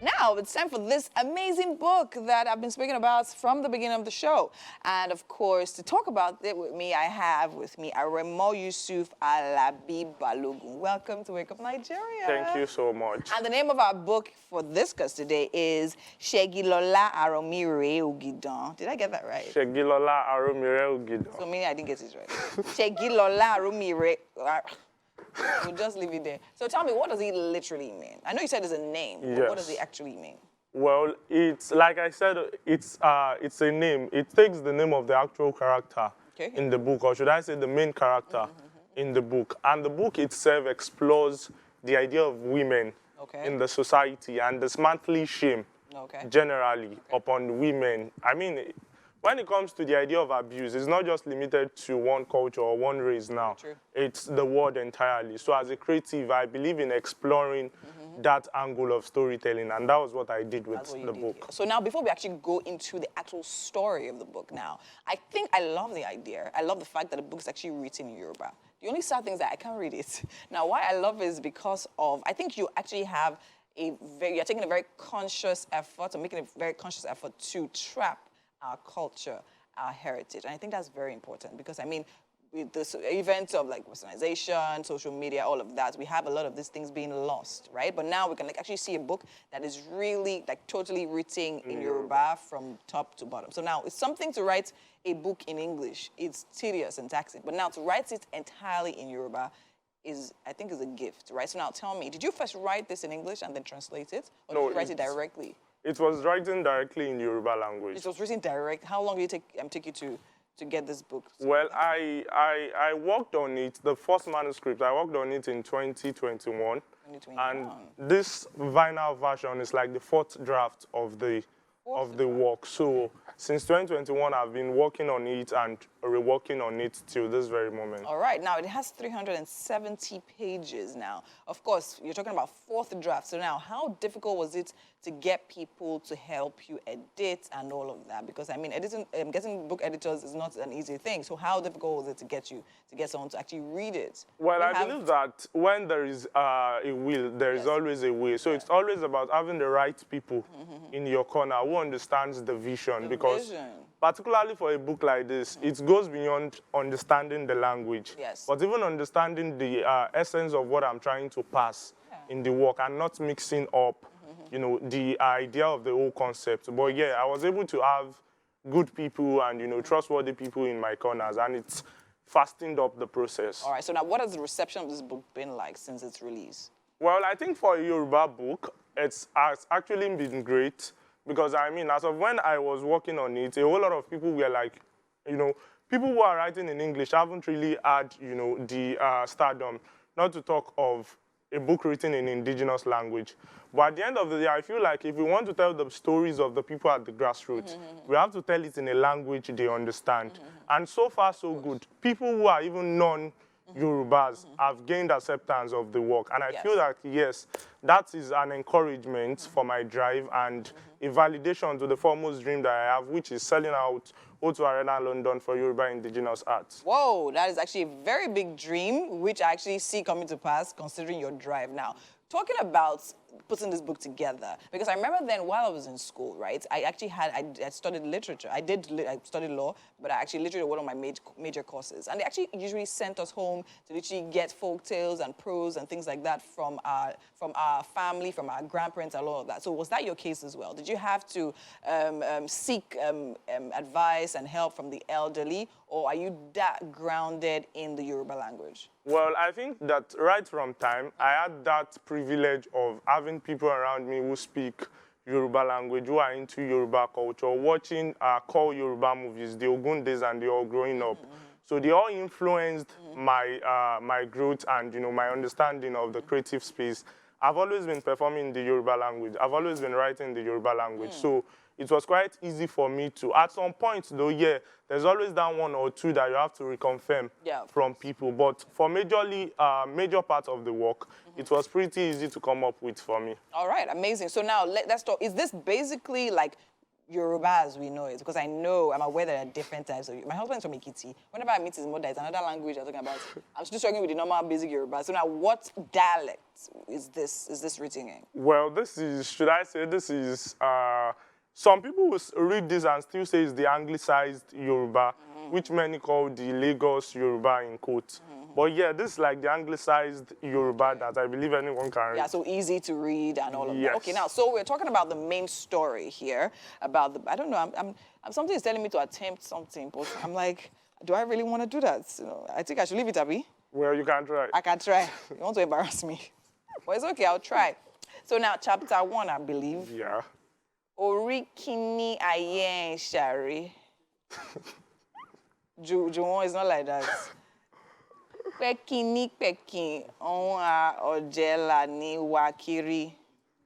Now it's time for this amazing book that I've been speaking about from the beginning of the show. And of course, to talk about it with me, I have with me Aromire Yusuf Aremo Balogun. Welcome to Wake Up Nigeria. Thank you so much. And the name of our book for this class today is Segilola Aromire Ogidan. Did I get that right? Segilola Aromire Ogidan. So meaning I didn't get it right. Segilola Aromire. We'll just leave it there. So tell me, what does it literally mean? I know you said it's a name, but Yes. what does it actually mean? Well, it's like I said, it's a name. It takes the name of the actual character in the book, or should I say the main character in the book. And the book itself explores the idea of women in the society and dismantling shame generally upon women. I mean, when it comes to the idea of abuse, it's not just limited to one culture or one race now. It's the world entirely. So as a creative, I believe in exploring that angle of storytelling, and that was what I did with the book. Here. So now, before we actually go into the actual story of the book now, I think I love the idea. I love the fact that the book is actually written in Yoruba. The only sad thing is that I can't read it. Now, why I love it is because of, I think you actually have you're taking a very conscious effort, or making a very conscious effort to trap our culture, our heritage. And I think that's very important because, I mean, with this events of like westernization, social media, all of that, we have a lot of these things being lost, right? But now we can like actually see a book that is really like totally written in Yoruba from top to bottom. So now it's something to write a book in English. It's tedious and taxing. But now to write it entirely in Yoruba I think is a gift, right? So now tell me, did you first write this in English and then translate it? Or did you write it directly? It was written directly in Yoruba language. It was written direct. How long did it take you to get this book? Well, I worked on it, the first manuscript, I worked on it in 2021. And this vinyl version is like the fourth draft of the work. So since 2021, I've been working on it and reworking on it till this very moment. All right. Now, it has 370 pages now. Of course, you're talking about fourth draft. So now, how difficult was it to get people to help you edit and all of that? Because, I mean, getting book editors is not an easy thing. So how difficult was it to get someone to actually read it? Well, I believe that when there is a will, there is always a way. So it's always about having the right people in your corner who understands the vision. Because particularly for a book like this, it goes beyond understanding the language. But even understanding the essence of what I'm trying to pass in the work and not mixing up, you know, the idea of the whole concept. But yeah, I was able to have good people and, you know, trustworthy people in my corners, and it's fastened up the process. All right, so now what has the reception of this book been like since its release? Well, I think for a Yoruba book, it's actually been great because, I mean, as of when I was working on it, a whole lot of people were like, you know, people who are writing in English haven't really had, you know, the stardom, not to talk of a book written in indigenous language. But at the end of the day, I feel like if we want to tell the stories of the people at the grassroots, we have to tell it in a language they understand. And so far, so good. People who are even non-Yorubas have gained acceptance of the work. And I feel like, yes, that is an encouragement for my drive and a validation to the foremost dream that I have, which is selling out O2 Arena London for Yoruba indigenous arts. Whoa, that is actually a very big dream, which I actually see coming to pass considering your drive now. Talking about putting this book together, because I remember then while I was in school, right, I actually I studied literature. I studied law, but I actually literature was one of my major courses. And they actually usually sent us home to literally get folk tales and prose and things like that from our family, from our grandparents and all of that. So was that your case as well? Did you have to seek advice and help from the elderly, or are you that grounded in the Yoruba language? Well, I think that right from time, I had that privilege of having people around me who speak Yoruba language, who are into Yoruba culture, watching core Yoruba movies, the Ogun days and they all growing up. So they all influenced my, my growth and, you know, my understanding of the creative space. I've always been performing in the Yoruba language. I've always been writing in the Yoruba language. So it was quite easy for me to, at some point though, yeah, there's always that one or two that you have to reconfirm from people. But for major part of the work, it was pretty easy to come up with for me. All right, amazing. So now let's talk. Is this basically like Yoruba as we know it, because I'm aware there are different types of. My husband's from Ekiti. Whenever I meet his mother, it's another language I'm talking about. I'm still struggling with the normal basic Yoruba. So now, what dialect is this written in? Well, this is, should I say, this is, some people will read this and still say it's the anglicized Yoruba, which many call the Lagos Yoruba in quotes. But yeah, this is like the anglicized Yoruba that I believe anyone can read. Yeah, so easy to read and all of Yes. that. Okay, now, so we're talking about the main story here, about the, I don't know, I'm something is telling me to attempt something, but I'm like, do I really want to do that? You know, I think I should leave it, Abby. Well, you can try. I can try. You want to embarrass me? But it's okay, I'll try. So now, chapter 1, I believe. Yeah. Orikini ayen shari. Juwon is not like that. Pekini pekin on ojela ni wakiri.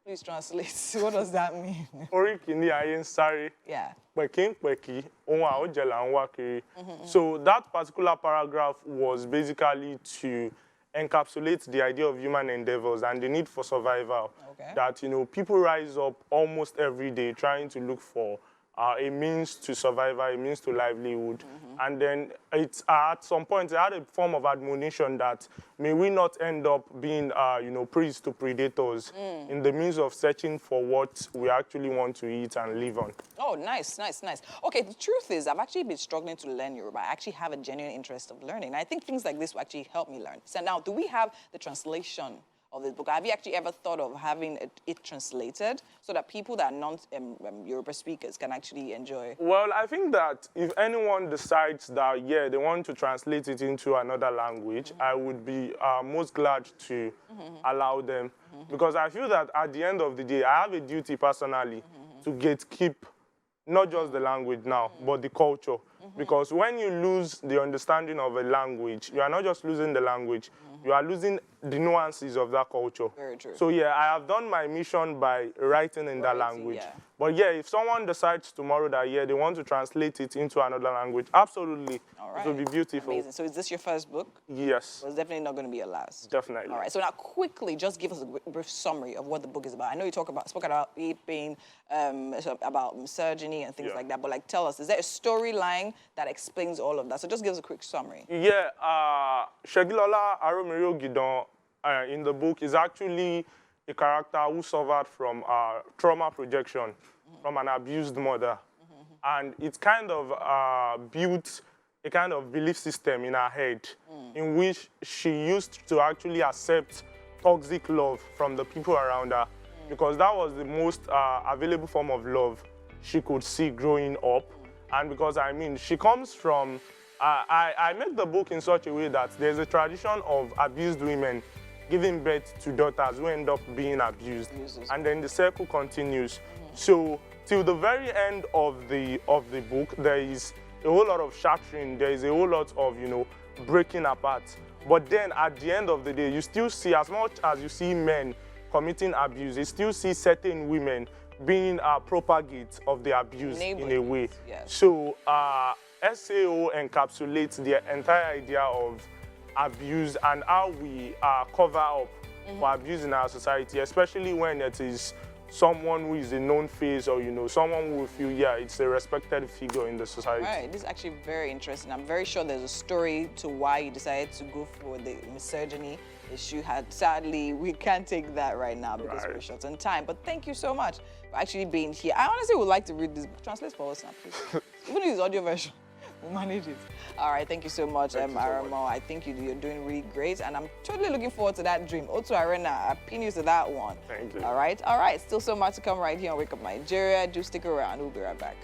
Please translate. What does that mean? Orikini ayen sari. Yeah. Pekin peki onwa ojela nwa kiri. So that particular paragraph was basically to encapsulate the idea of human endeavors and the need for survival. Okay. That, you know, people rise up almost every day trying to look for a means to survival, a means to livelihood. And then it's at some point, it had a form of admonition that may we not end up being, you know, prey to predators in the means of searching for what we actually want to eat and live on. Oh, nice, nice, nice. Okay, the truth is, I've actually been struggling to learn Yoruba. I actually have a genuine interest of learning. I think things like this will actually help me learn. So now, do we have the translation of this book? Have you actually ever thought of having it translated so that people that are non-Yoruba speakers can actually enjoy? Well, I think that if anyone decides that, yeah, they want to translate it into another language, I would be most glad to allow them. Because I feel that at the end of the day, I have a duty personally to gatekeep not just the language now, but the culture. Because when you lose the understanding of a language, you are not just losing the language, you are losing the nuances of that culture. Very true. So yeah, I have done my mission by writing in that language. Yeah. But yeah, if someone decides tomorrow that, yeah, they want to translate it into another language, absolutely. All right. It will be beautiful. Amazing. So is this your first book? Yes, Well, it's definitely not going to be your last. definitely. All right, so now quickly, just give us a brief summary of what the book is about. I know you spoke about it being about misogyny and things Yeah. like that, but like tell us, is there a storyline that explains all of that? So just give us a quick summary. Yeah, Segilola, Aromire, Ogidan in the book is actually a character who suffered from trauma projection from an abused mother. And it kind of built a kind of belief system in her head in which she used to actually accept toxic love from the people around her because that was the most available form of love she could see growing up. And because, I mean, she comes from, I make the book in such a way that there's a tradition of abused women giving birth to daughters who end up being abused. And then the circle continues. So till the very end of the book, there is a whole lot of shattering, there is a whole lot of, you know, breaking apart. But then at the end of the day, you still see, as much as you see men committing abuse, you still see certain women being propagates of the abuse in a way. Yes. So SAO encapsulates the entire idea of abuse and how we cover up for abuse in our society, especially when it is someone who is a known face or, you know, someone who will feel, yeah, it's a respected figure in the society. Right, this is actually very interesting. I'm very sure there's a story to why you decided to go for the misogyny issue. Sadly, we can't take that right now because we're short on time. But thank you so much for actually being here. I honestly would like to read this book. Translate for us now, please. Even if it's audio version. We'll manage it. All right, thank you so much, Aremo. I think you're doing really great, and I'm totally looking forward to that dream. O2 Arena, I pin you to that one. Thank you. All right, still so much to come right here on Wake Up Nigeria. Do stick around. We'll be right back.